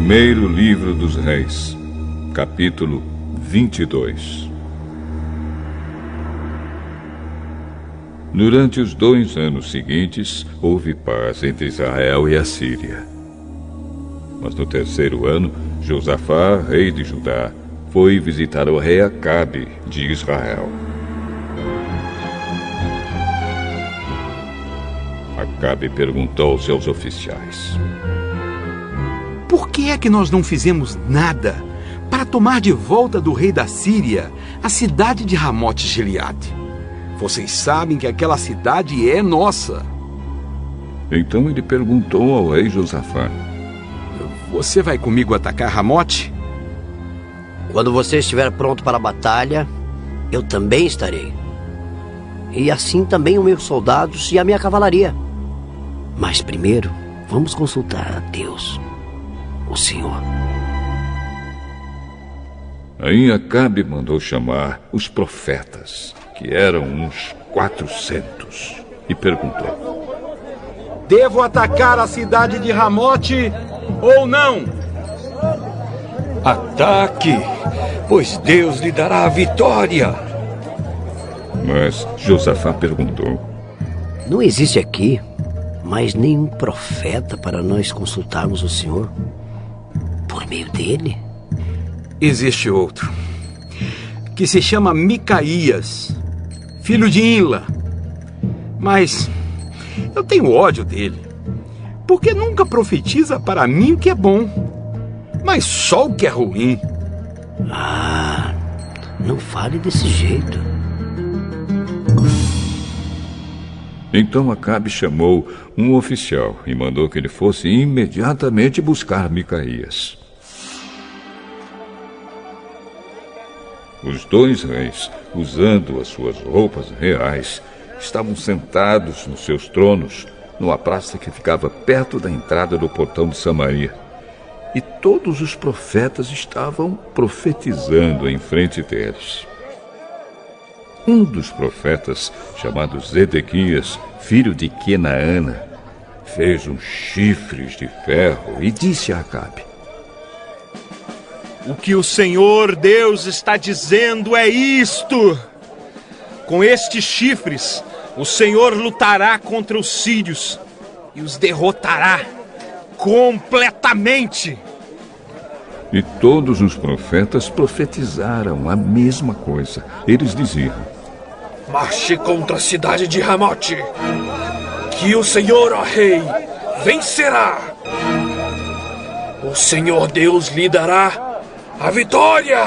Primeiro livro dos Reis, capítulo 22. Durante os 2 anos seguintes, houve paz entre Israel e a Síria. Mas no 3º ano, Josafá, rei de Judá, foi visitar o rei Acabe de Israel. Acabe perguntou aos seus oficiais: por que é que nós não fizemos nada para tomar de volta do rei da Síria a cidade de Ramote-Gileade? Vocês sabem que aquela cidade é nossa. Então ele perguntou ao rei Josafá: você vai comigo atacar Ramote? Quando você estiver pronto para a batalha, eu também estarei. E assim também os meus soldados e a minha cavalaria. Mas primeiro, vamos consultar a Deus, o Senhor. Aí Acabe mandou chamar os profetas, que eram uns 400, e perguntou: devo atacar a cidade de Ramote ou não? Ataque, pois Deus lhe dará a vitória. Mas Josafá perguntou: não existe aqui mais nenhum profeta para nós consultarmos o Senhor por meio dele? Existe outro, que se chama Micaías, filho de Imla. Mas eu tenho ódio dele, porque nunca profetiza para mim o que é bom, mas só o que é ruim. Ah, não fale desse jeito. Então Acabe chamou um oficial e mandou que ele fosse imediatamente buscar Micaías. Os 2 reis, usando as suas roupas reais, estavam sentados nos seus tronos, numa praça que ficava perto da entrada do portão de Samaria. E todos os profetas estavam profetizando em frente deles. Um dos profetas, chamado Zedequias, filho de Quenaana, fez uns chifres de ferro e disse a Acabe: o que o Senhor Deus está dizendo é isto: com estes chifres, o Senhor lutará contra os sírios e os derrotará completamente. E todos os profetas profetizaram a mesma coisa. Eles diziam: marche contra a cidade de Ramote, que o Senhor, ó rei, vencerá. O Senhor Deus lhe dará a vitória.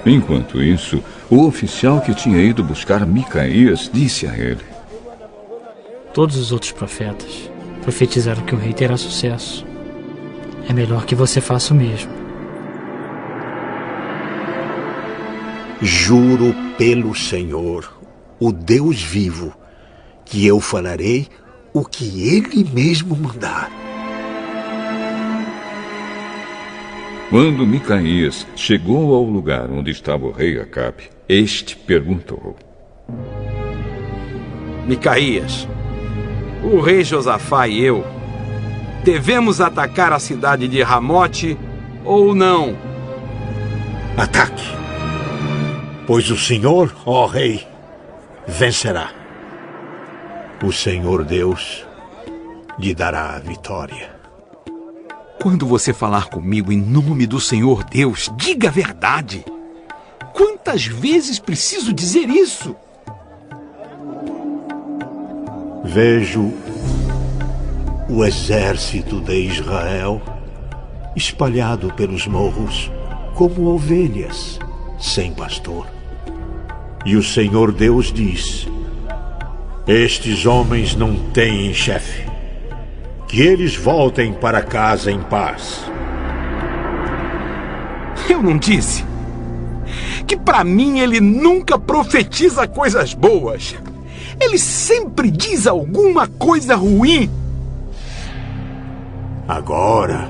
Enquanto isso, o oficial que tinha ido buscar Micaías disse a ele: todos os outros profetas profetizaram que o rei terá sucesso. É melhor que você faça o mesmo. Juro pelo Senhor, o Deus vivo, que eu falarei o que Ele mesmo mandar. Quando Micaías chegou ao lugar onde estava o rei Acabe, este perguntou: Micaías, o rei Josafá e eu devemos atacar a cidade de Ramote ou não? Ataque, pois o Senhor, ó rei, vencerá. O Senhor Deus lhe dará a vitória. Quando você falar comigo em nome do Senhor Deus, diga a verdade. Quantas vezes preciso dizer isso? Vejo o exército de Israel espalhado pelos morros como ovelhas sem pastor. E o Senhor Deus diz: estes homens não têm chefe. Que eles voltem para casa em paz. Eu não disse que para mim ele nunca profetiza coisas boas. Ele sempre diz alguma coisa ruim. Agora,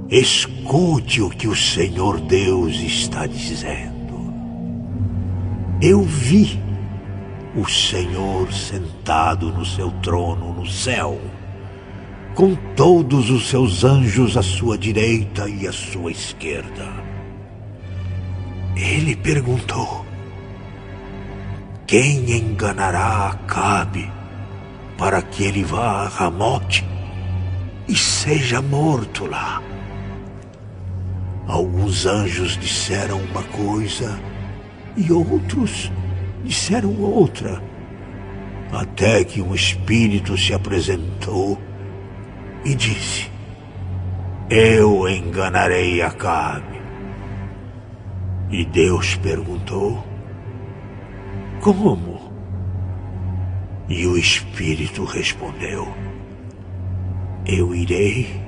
escute o que o Senhor Deus está dizendo. Eu vi o Senhor sentado no seu trono no céu, com todos os seus anjos à sua direita e à sua esquerda. Ele perguntou: quem enganará Acabe para que ele vá a Ramote e seja morto lá? Alguns anjos disseram uma coisa e outros disseram outra, até que um espírito se apresentou e disse: eu enganarei Acabe. E Deus perguntou: como? E o espírito respondeu: eu irei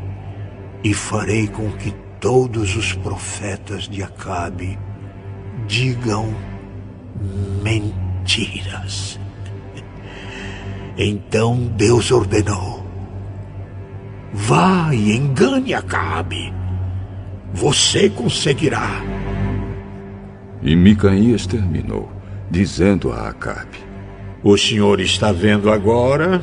e farei com que todos os profetas de Acabe digam mentiras. Então Deus ordenou: vá e engane Acabe. Você conseguirá. E Micaías terminou, dizendo a Acabe: o senhor está vendo agora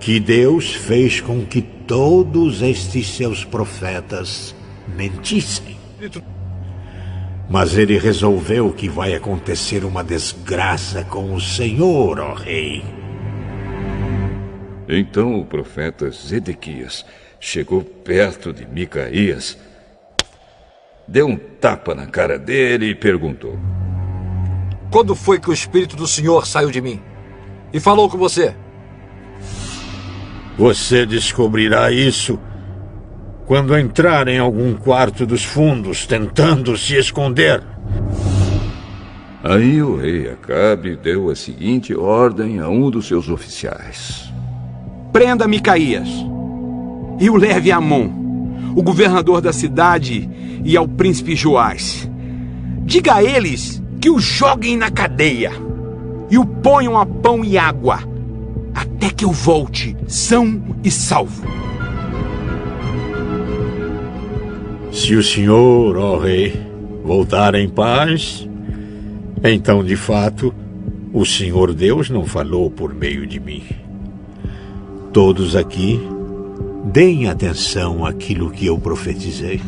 que Deus fez com que todos estes seus profetas mentissem. Mas ele resolveu que vai acontecer uma desgraça com o senhor, ó rei. Então o profeta Zedequias chegou perto de Micaías, deu um tapa na cara dele e perguntou: quando foi que o Espírito do Senhor saiu de mim e falou com você? Você descobrirá isso quando entrar em algum quarto dos fundos tentando se esconder. Aí o rei Acabe deu a seguinte ordem a um dos seus oficiais: prenda Micaías e o leve a Amon, o governador da cidade, e ao príncipe Joás. Diga a eles que o joguem na cadeia e o ponham a pão e água, até que eu volte são e salvo. Se o senhor, ó rei, voltar em paz, então, de fato, o Senhor Deus não falou por meio de mim. Todos aqui, deem atenção àquilo que eu profetizei.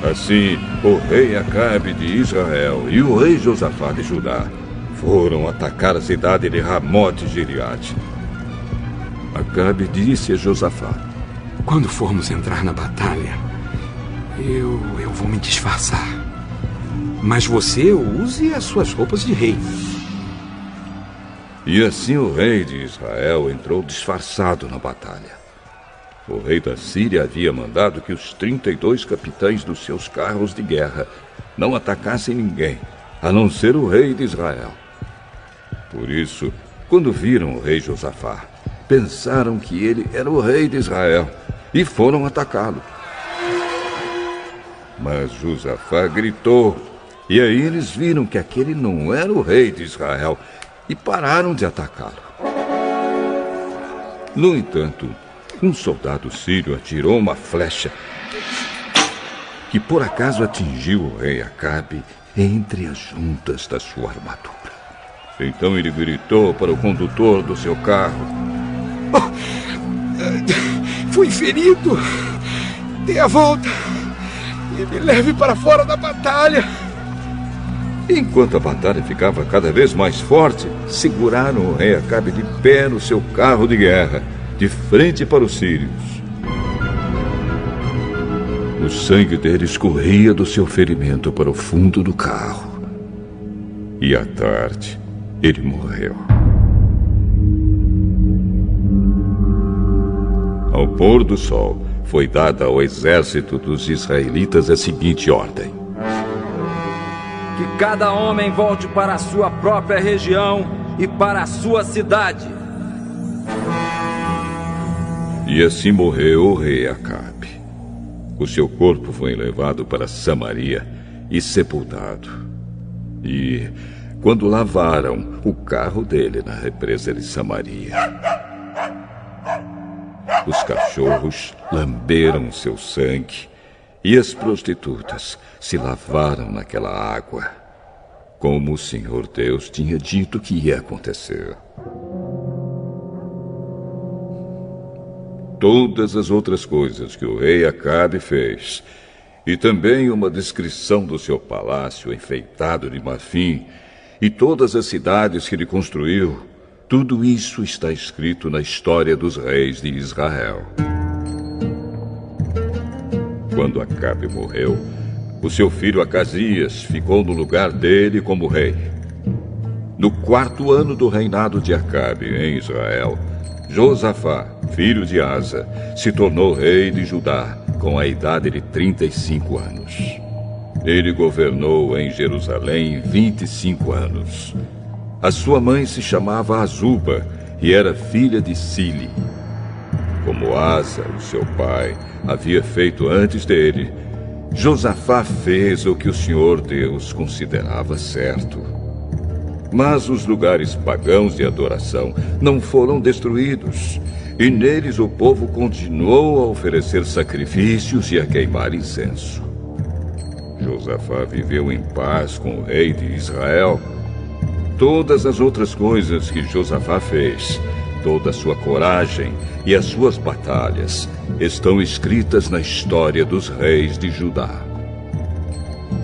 Assim, o rei Acabe de Israel e o rei Josafá de Judá foram atacar a cidade de Ramote Gileade. Acabe disse a Josafá: quando formos entrar na batalha, eu vou me disfarçar. Mas você use as suas roupas de rei. E assim o rei de Israel entrou disfarçado na batalha. O rei da Síria havia mandado que os 32 capitães dos seus carros de guerra não atacassem ninguém, a não ser o rei de Israel. Por isso, quando viram o rei Josafá, pensaram que ele era o rei de Israel e foram atacá-lo. Mas Josafá gritou, e aí eles viram que aquele não era o rei de Israel e pararam de atacá-lo. No entanto, um soldado sírio atirou uma flecha que por acaso atingiu o rei Acabe entre as juntas da sua armadura. Então ele gritou para o condutor do seu carro: fui ferido. Dê a volta e me leve para fora da batalha. Enquanto a batalha ficava cada vez mais forte, seguraram o rei Acabe de pé no seu carro de guerra, de frente para os sírios. O sangue dele escorria do seu ferimento para o fundo do carro. E à tarde, ele morreu. Ao pôr do sol, foi dada ao exército dos israelitas a seguinte ordem: que cada homem volte para a sua própria região e para a sua cidade. E assim morreu o rei Acabe. O seu corpo foi levado para Samaria e sepultado. E, quando lavaram o carro dele na represa de Samaria, os cachorros lamberam seu sangue e as prostitutas se lavaram naquela água, como o Senhor Deus tinha dito que ia acontecer. todas as outras coisas que o rei Acabe fez, e também uma descrição do seu palácio enfeitado de marfim, e todas as cidades que ele construiu, tudo isso está escrito na história dos reis de Israel. Quando Acabe morreu, o seu filho Acasias ficou no lugar dele como rei. No 4º ano do reinado de Acabe em Israel, Josafá, filho de Asa, se tornou rei de Judá com a idade de 35 anos. Ele governou em Jerusalém 25 anos. A sua mãe se chamava Azuba e era filha de Sili. Como Asa, o seu pai, havia feito antes dele, Josafá fez o que o Senhor Deus considerava certo. Mas os lugares pagãos de adoração não foram destruídos, e neles o povo continuou a oferecer sacrifícios e a queimar incenso. Josafá viveu em paz com o rei de Israel. Todas as outras coisas que Josafá fez, toda a sua coragem e as suas batalhas estão escritas na história dos reis de Judá.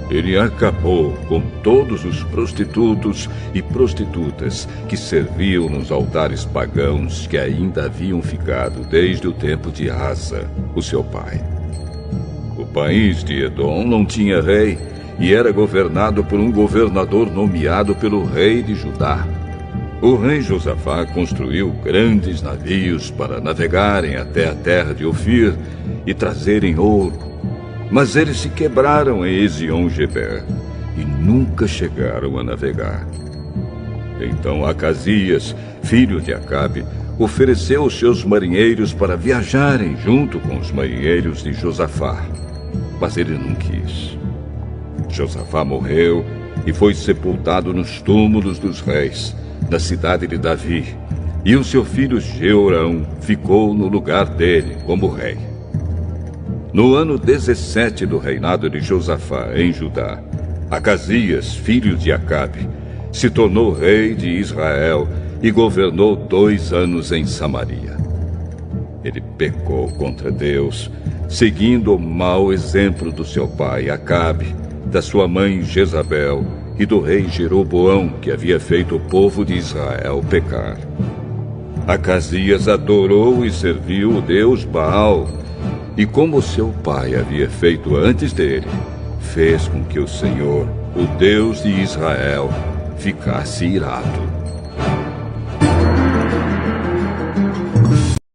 Ele acabou com todos os prostitutos e prostitutas que serviam nos altares pagãos que ainda haviam ficado desde o tempo de Asa, o seu pai. O país de Edom não tinha rei e era governado por um governador nomeado pelo rei de Judá. O rei Josafá construiu grandes navios para navegarem até a terra de Ofir e trazerem ouro. Mas eles se quebraram em Ezion-Geber e nunca chegaram a navegar. Então Acasias, filho de Acabe, ofereceu os seus marinheiros para viajarem junto com os marinheiros de Josafá. Mas ele não quis. Josafá morreu e foi sepultado nos túmulos dos reis, na cidade de Davi, e o seu filho Jeorão ficou no lugar dele como rei. No ano 17 do reinado de Josafá em Judá, Acasias, filho de Acabe, se tornou rei de Israel e governou 2 anos em Samaria. Ele pecou contra Deus, seguindo o mau exemplo do seu pai Acabe, da sua mãe Jezabel e do rei Jeroboão, que havia feito o povo de Israel pecar. Acasias adorou e serviu o deus Baal, e como seu pai havia feito antes dele, fez com que o Senhor, o Deus de Israel, ficasse irado.